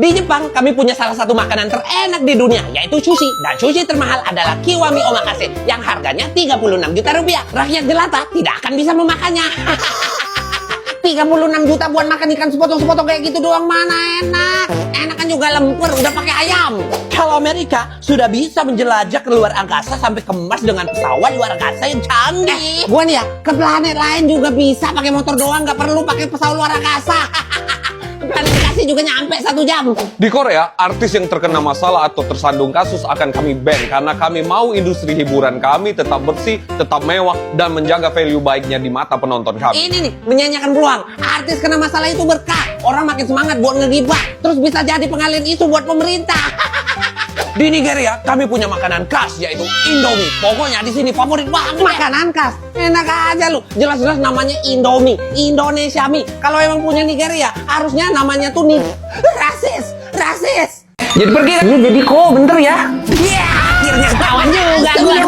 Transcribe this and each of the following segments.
Di Jepang, kami punya salah satu makanan terenak di dunia, yaitu sushi. Dan sushi termahal adalah Kiwami Omakase, yang harganya 36 juta rupiah. Rakyat jelata tidak akan bisa memakannya. 36 juta buat makan ikan sepotong-sepotong kayak gitu doang, mana enak. Enakan juga lemper, udah pakai ayam. Kalau Amerika sudah bisa menjelajah ke luar angkasa sampai ke Mars dengan pesawat luar angkasa yang canggih. Gua nih ya, ke planet lain juga bisa pakai motor doang, nggak perlu pakai pesawat luar angkasa. Planet dikasih juga nyampe 1 jam. Di Korea, artis yang terkena masalah atau tersandung kasus akan kami ban karena kami mau industri hiburan kami tetap bersih, tetap mewah, dan menjaga value baiknya di mata penonton kami. Ini nih, menyanyikan peluang. Artis kena masalah itu berkah. Orang makin semangat buat ngegibah. Terus bisa jadi pengalian isu buat pemerintah. Di Nigeria, kami punya makanan khas, yaitu Indomie. Pokoknya di sini favorit banget. Makanan khas? Enak aja lu. Jelas-jelas namanya Indomie. Indonesia mie. Kalau emang punya Nigeria, harusnya namanya tuh nih rasis. Jadi pergi. Ini jadi kok, bentar ya. Iya, akhirnya ketahuan juga gua.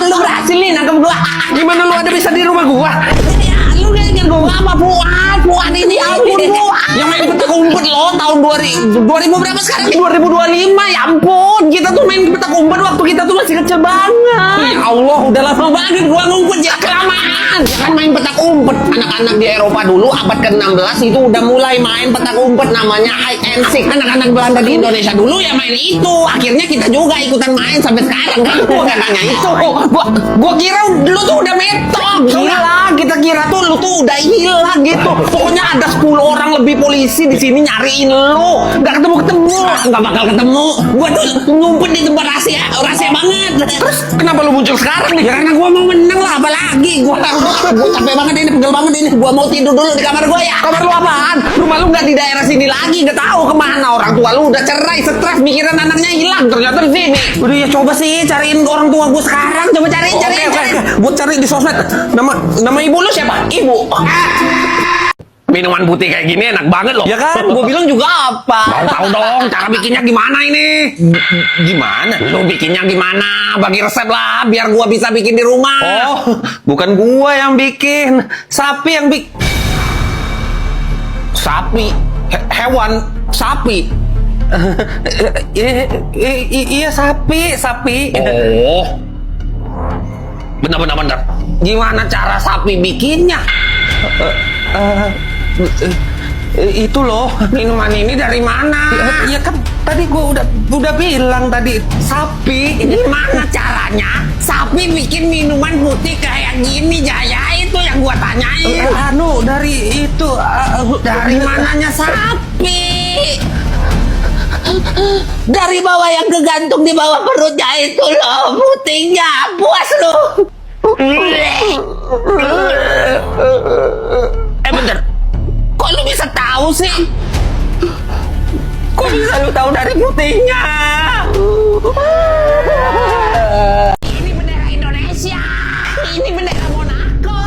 Lu berhasil nih nangkep gua. Gimana lu ada bisa di rumah gua? Ya, lu ngeliat gua sama Fuad ini, ampun Fuad. Yang main petak umpet lo tahun 2000 berapa sekarang? 2025, ya ampun. Kita tuh main petak umpet waktu kita tuh masih kecil banget. Ya Allah, udah lama banget gua ngumpet ya, kelamaan. Ya kan main petak umpet. Anak-anak di Eropa dulu abad ke-16 itu udah mulai main petak umpet, namanya hide and seek. Anak-anak Belanda di Indonesia dulu ya main itu. Akhirnya kita juga ikutan main sampai sekarang kan. Gua gak tanya itu. Gua kira lu tuh udah metode. Gila, kita kira tuh lu tuh udah hilang gitu. Pokoknya ada 10 orang lebih polisi di sini nyariin lu. Gak ketemu. Gak bakal ketemu. Gua tuh ngumpet di tempat rahasia banget. Terus kenapa lu muncul sekarang nih? Ya karena gua mau menang lah, apalagi. Gua capek banget ini, pegel banget ini. Gua mau tidur dulu di kamar gua ya. Kamar lu apaan? Rumah lu gak di daerah sini lagi. Gak tahu kemana. Orang tua lu udah cerai, stres, mikiran anaknya hilang. Ternyata di sini. Udah ya coba sih cariin orang tua gua sekarang. Coba cari. Gua cari di sosmed. Nama ibu lu siapa? Ibu. Minuman putih kayak gini enak banget loh. Ya kan, gue bilang juga apa. Mau tahu dong, cara bikinnya gimana ini? Gimana? Lu bikinnya gimana? Bagi resep lah, biar gue bisa bikin di rumah. Oh, bukan gue yang bikin. Sapi yang bikin. Sapi? Hewan? Sapi? Iya, sapi. Oh. Benar. Gimana cara sapi bikinnya? Itu loh, minuman ini dari mana? Ya kan tadi gua udah bilang tadi, sapi. Gimana caranya sapi bikin minuman putih kayak gini, Jaya? Itu yang gua tanyain. Dari itu. Dari mananya sapi? Dari bawah yang kegantung di bawah perutnya itu loh, putihnya. Puas lo. Bentar. Kok lu bisa tahu sih? Kok bisa lu tahu dari putihnya? Ini bendera Indonesia. Ini bendera Monaco.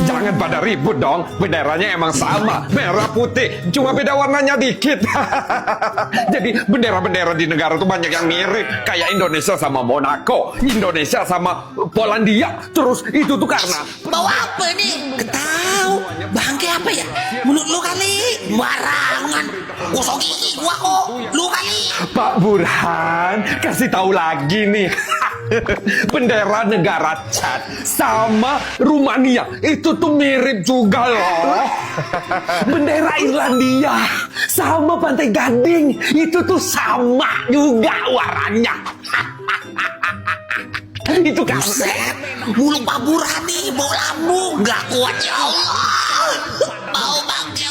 Jangan pada ribut dong, benderanya emang sama, merah putih, cuma beda warnanya dikit. Jadi bendera-bendera di negara tuh banyak yang mirip, kayak Indonesia sama Monaco, Indonesia sama Polandia. Terus itu tuh karena bawa apa nih? Ketahu bangke apa ya? Mulut lu kali, barangan. Gosok gigi gua kok, lu kali. Pak Burhan kasih tahu lagi nih. Bendera negara Chad sama Rumania itu tuh mirip juga loh. Bendera Irlandia sama Pantai Gading itu tuh sama juga warnanya. Itu kan mulut Pak Burhan nih bau lambung, gak kuat ya Allah. Bau bangke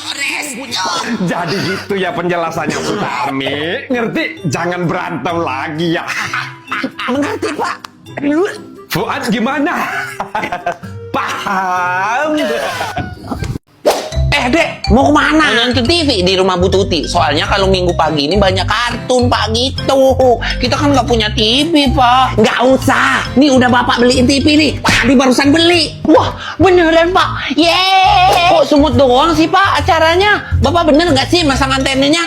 jadi gitu ya penjelasannya Sutarmi. Ngerti? Jangan berantem lagi ya. Mengerti Pak. Fuad gimana? Paham? Dek, mau kemana? Mau nonton TV di rumah Bu Tuti. Soalnya kalau minggu pagi ini banyak kartun, Pak, gitu. Kita kan nggak punya TV, Pak. Nggak usah. Nih udah Bapak beliin TV nih. Tadi barusan beli. Wah, beneran, Pak. Yeay. Kok semut doang sih, Pak, acaranya? Bapak bener nggak sih masang antenanya?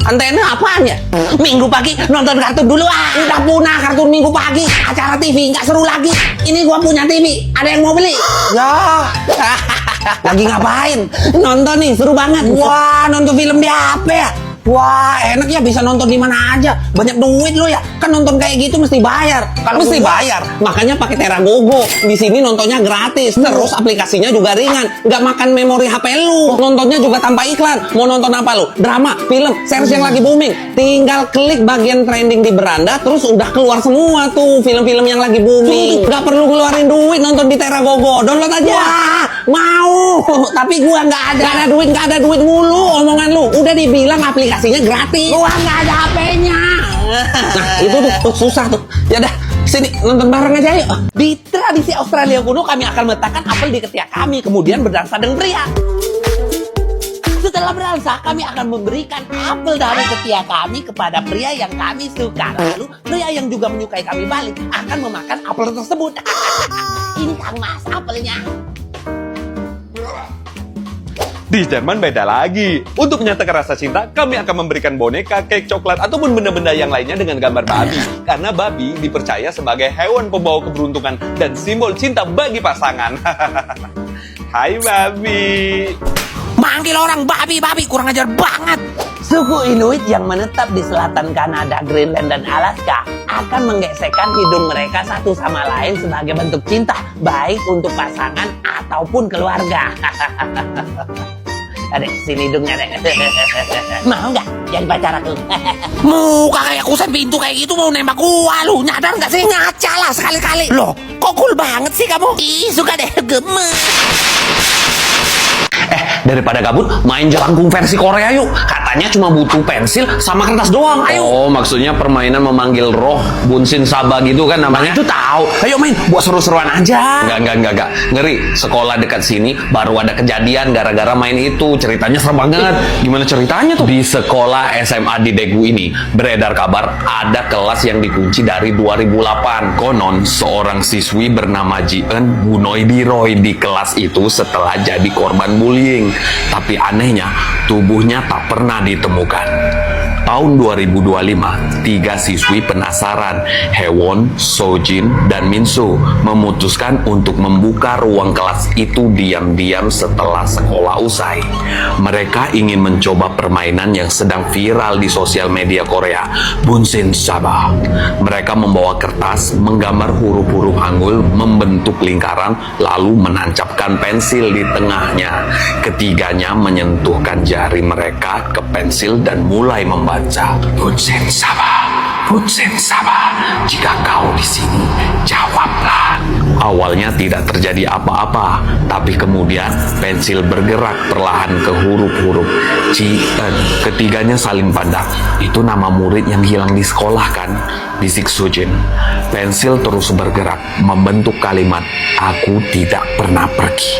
Antena apaan ya? Minggu pagi nonton kartun dulu ah. Udah punah kartun minggu pagi. Acara TV nggak seru lagi. Ini gua punya TV. Ada yang mau beli? Ya. Lagi ngapain? Nonton nih, seru banget. Wah, nonton film di HP ya? Wah, enak ya, bisa nonton di mana aja. Banyak duit lo ya. Kan nonton kayak gitu mesti bayar. Kalau mesti bayar, makanya pakai Teragogo. Di sini nontonnya gratis. Terus aplikasinya juga ringan. Nggak makan memori HP lu. Nontonnya juga tanpa iklan. Mau nonton apa lu? Drama, film, series yang lagi booming. Tinggal klik bagian trending di beranda, terus udah keluar semua tuh film-film yang lagi booming. Nggak perlu ngeluarin duit nonton di Teragogo. Download aja. Wah, mau. Tapi gua nggak ada. Nggak ada duit mulu omongan lu. Udah dibilang aplikasinya gratis. Gua nggak ada HP-nya. Nah, itu tuh susah tuh. Ya dah, sini nonton bareng aja yuk. Di tradisi Australia kuno, kami akan meletakkan apel di ketiak kami, kemudian berdansa dengan pria. Setelah berdansa, kami akan memberikan apel dari ketiak kami kepada pria yang kami suka. Lalu, pria yang juga menyukai kami balik akan memakan apel tersebut. Ini Kang Mas apelnya. Di Jerman beda lagi. Untuk menyatakan rasa cinta, kami akan memberikan boneka, cake coklat, ataupun benda-benda yang lainnya dengan gambar babi. Karena babi dipercaya sebagai hewan pembawa keberuntungan dan simbol cinta bagi pasangan. Hai babi. Manggil orang babi, kurang ajar banget. Suku Inuit yang menetap di selatan Kanada, Greenland, dan Alaska akan menggesekkan hidung mereka satu sama lain sebagai bentuk cinta, baik untuk pasangan ataupun keluarga. Adek, sini hidungnya, Dek. Mau nggak jadi pacar aku? Muka kayak kusen pintu kayak gitu mau nembak gua lu. Nyadar nggak sih? Ngaca lah sekali-kali. Loh, kok cool banget sih kamu? Ih, suka deh, gemes. Daripada gabut, main jelangkung versi Korea yuk. Katanya cuma butuh pensil sama kertas doang. Ayo. Oh, maksudnya permainan memanggil roh Bunsin Saba gitu kan namanya? Itu tahu. Ayo main, buat seru-seruan aja. Enggak. Ngeri, sekolah dekat sini baru ada kejadian gara-gara main itu. Ceritanya serem banget. Gimana ceritanya tuh? Di sekolah SMA di Daegu ini beredar kabar ada kelas yang dikunci dari 2008. Konon seorang siswi bernama Ji-eun bunuh diri Roy di kelas itu setelah jadi korban bullying. Tapi anehnya tubuhnya tak pernah ditemukan. Tahun 2025, 3 siswi penasaran, Hewon, Sojin, dan Minsu memutuskan untuk membuka ruang kelas itu diam-diam setelah sekolah usai. Mereka ingin mencoba permainan yang sedang viral di sosial media Korea, Bunsin Saba. Mereka membawa kertas, menggambar huruf-huruf Hangul, membentuk lingkaran, lalu menancapkan pensil di tengahnya. Ketiganya menyentuhkan jari mereka ke pensil dan mulai membaca Bunsin Saba, jika kau di sini, jawablah. Awalnya tidak terjadi apa-apa, tapi kemudian pensil bergerak perlahan ke huruf-huruf Ji-eun. Ketiganya saling pandang. Itu nama murid yang hilang di sekolah kan? Bisik Sujin. Pensil terus bergerak, membentuk kalimat, aku tidak pernah pergi.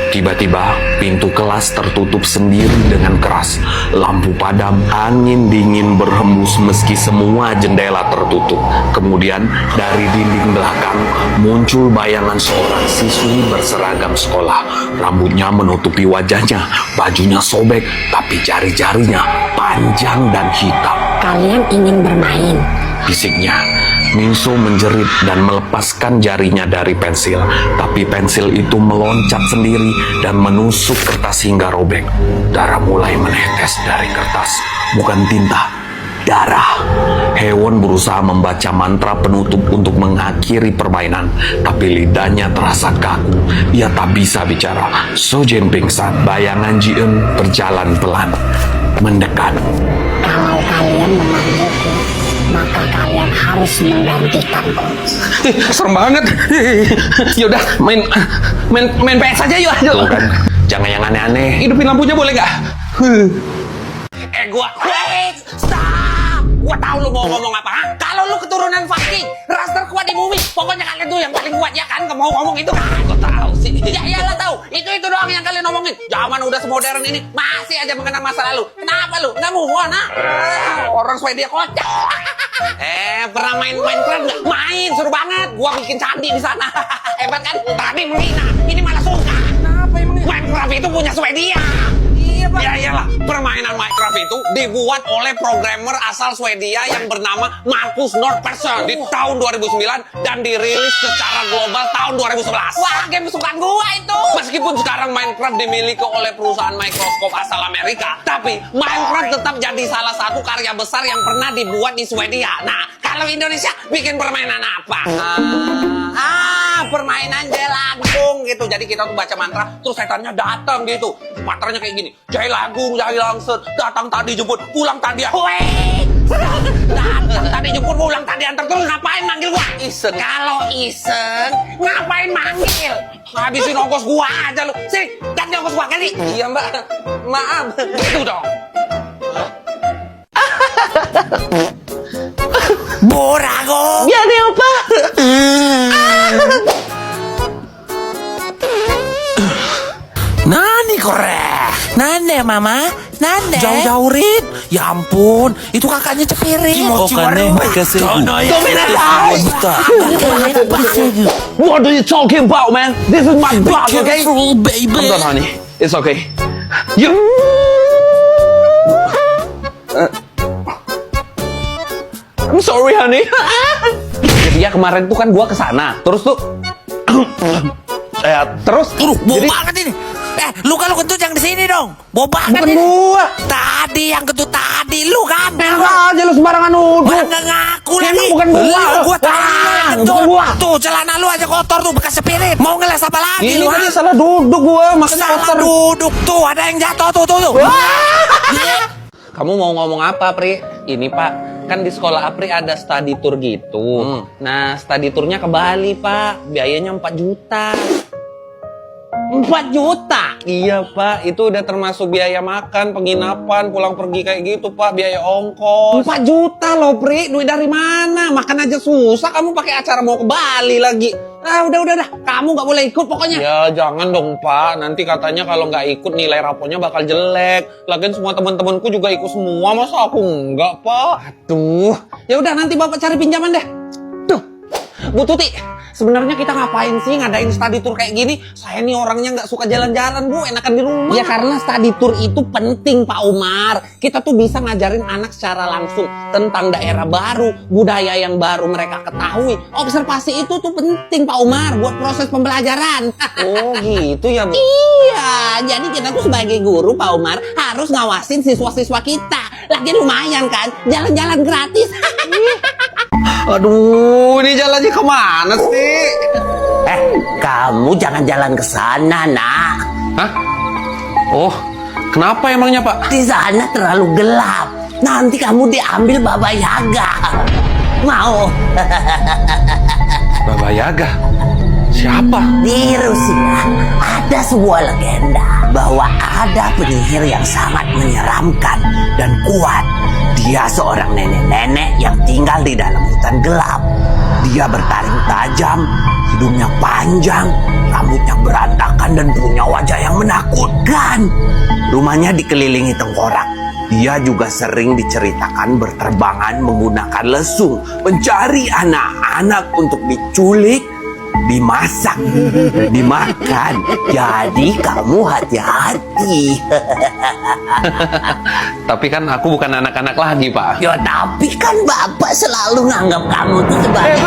Tiba-tiba, pintu kelas tertutup sendiri dengan keras. Lampu padam, angin dingin berhembus meski semua jendela tertutup. Kemudian, dari dinding belakang, muncul bayangan seorang siswi berseragam sekolah. Rambutnya menutupi wajahnya, bajunya sobek, tapi jari-jarinya panjang dan hitam. Kalian ingin bermain? Bisiknya. Minsu menjerit dan melepaskan jarinya dari pensil. Tapi pensil itu meloncat sendiri dan menusuk kertas hingga robek. Darah mulai menetes dari kertas. Bukan tinta, darah. Hewon berusaha membaca mantra penutup untuk mengakhiri permainan. Tapi lidahnya terasa kaku. Ia tak bisa bicara. Sojin pingsan. Bayangan Ji-eun berjalan pelan. Mendekat. Kalau kalian memanggilku, maka kalian harus menggantikanku. Serem banget. Yaudah, main PS aja yuk. Tuh kan, jangan yang aneh-aneh. Hidupin lampunya boleh nggak? Stop! Gua tahu lu mau ngomong apa, ha? Kalau lu keturunan Viking, ras terkuat di bumi, pokoknya kalian tuh yang paling kuat ya kan? Gak mau ngomong itu kan? Gua tahu sih. Ya iyalah tahu. Itu doang yang kalian ngomongin. Zaman udah semodern ini masih aja mengenang masa lalu. Kenapa lu? Nggak move on, ha? Orang Swedia kocak. Pernah main Minecraft nggak? Main, seru banget. Gua bikin candi di sana. Hebat kan? Tadi menghina, ini malah suka. Kenapa emang? Minecraft itu punya Swedia. Iya, Pak. Ya iyalah, permainan Minecraft itu dibuat oleh programmer asal Swedia yang bernama Marcus Nordpersson di tahun 2009 dan dirilis secara global tahun 2011. Wah, game kesukaan gua itu. Meskipun sekarang Minecraft dimiliki oleh perusahaan Microsoft asal Amerika, tapi Minecraft tetap jadi salah satu karya besar yang pernah dibuat di Swedia. Nah, kalau Indonesia bikin permainan apa? Permainan jelangkung gitu. Jadi kita tuh baca mantra, terus setannya datang gitu. Mantranya kayak gini: jelangkung, langset, datang tadi jemput, pulang tadi. Weh! Datang tadi jemput, pulang tadi antar. Terus ngapain manggil gua? Iseng. Kalau iseng, ngapain manggil? Habisin ongkos gua aja lu. Sini, ganti ongkos gua, ganti. Iya, Mbak. Maaf. Gitu dong. Borago. Ya nih, apa? Nani korek? Nande mama, nande. Jauh-jauh Rit. Ya ampun, itu kakaknya Cepirit. What are you talking about, man? This is my boss, okay? Careful, baby. Come on, honey. It's okay. You. I'm sorry, honey. Jadi ya kemarin tuh kan gua kesana, terus tuh, terus, Bau banget ini. Lu kalau kentut yang di sini dong. Bau banget bukan ini. gua. Tadi yang kentut tadi lu kan. Enak aja lu sembarangan nuduh. Mana ngaku Emang lagi. bukan gua. Gua tahu lu yang kentut. Bukan gua. Tuh celana lu aja kotor tuh bekas Cepirit. Mau ngeles apa lagi Ini lu? tadi ha? salah duduk gua, makanya Salah kotor. duduk tuh, ada yang jatuh tuh. Kamu mau ngomong apa, Pri? Ini, Pak, kan di sekolah Apri ada study tour gitu. Nah, study tournya ke Bali, Pak. Biayanya 4 juta. 4 juta? Iya, Pak. Itu udah termasuk biaya makan, penginapan, pulang pergi kayak gitu, Pak. Biaya ongkos. 4 juta loh, Pri. Duit dari mana? Makan aja susah. Kamu pakai acara mau ke Bali lagi. Udah. Kamu nggak boleh ikut pokoknya. Ya, jangan dong, Pak. Nanti katanya kalau nggak ikut nilai rapornya bakal jelek. Lagian semua teman-temanku juga ikut semua. Masa aku nggak, Pak? Aduh. Ya udah, nanti Bapak cari pinjaman deh. Tuh. Bu Tuti, sebenarnya kita ngapain sih ngadain study tour kayak gini? Saya nih orangnya nggak suka jalan-jalan, Bu. Enakan di rumah. Ya karena study tour itu penting, Pak Umar. Kita tuh bisa ngajarin anak secara langsung tentang daerah baru, budaya yang baru mereka ketahui. Observasi itu tuh penting, Pak Umar, buat proses pembelajaran. Oh gitu ya, Bu? Iya, jadi kita tuh sebagai guru, Pak Umar, harus ngawasin siswa-siswa kita. Lagian lumayan kan, jalan-jalan gratis. Aduh, ini jalannya kemana sih? Kamu jangan jalan ke sana, Nak. Hah? Oh, kenapa emangnya, Pak? Di sana terlalu gelap. Nanti kamu diambil Baba Yaga. Mau? Baba Yaga? Siapa? Di Rusia ada sebuah legenda bahwa ada penyihir yang sangat menyeramkan dan kuat. Dia seorang nenek-nenek yang tinggal di dalam hutan gelap. Dia bertaring tajam, hidungnya panjang, rambutnya berantakan dan punya wajah yang menakutkan. Rumahnya dikelilingi tengkorak. Dia juga sering diceritakan berterbangan menggunakan lesung, mencari anak-anak untuk diculik, dimasak, dimakan. Jadi kamu hati-hati. Tapi kan aku bukan anak-anak lagi, Pak. Ya tapi kan Bapak selalu nganggap kamu tuh sebagai...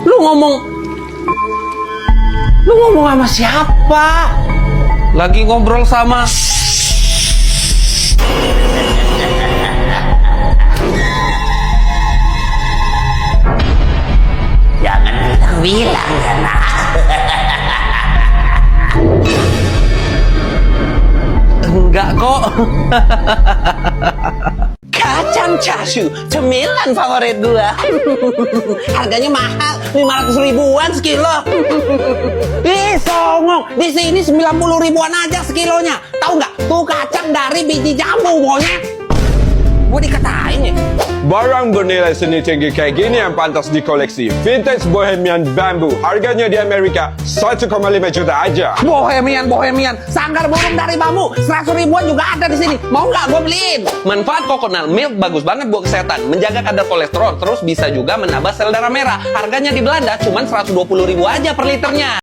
Lu ngomong sama siapa? Lagi ngobrol sama... Jangan bilang ya, Nak. Enggak kok. Kacang chashu, cemilan favorit gua. Harganya mahal, 500 ribuan sekilo. Ih, songong. Di sini 90 ribuan aja sekilonya. Tahu nggak? Tuh kacang dari biji jambu, monyet. Gua dikatain ya. Barang bernilai seni tinggi kayak gini yang pantas dikoleksi. Vintage Bohemian Bamboo. Harganya di Amerika 1,5 juta aja. Bohemian. Sanggar burung dari bambu. 100 ribuan juga ada di sini. Mau nggak gue beliin? Manfaat coconut milk bagus banget buat kesehatan. Menjaga kadar kolesterol. Terus bisa juga menambah sel darah merah. Harganya di Belanda cuma 120 ribu aja per liternya.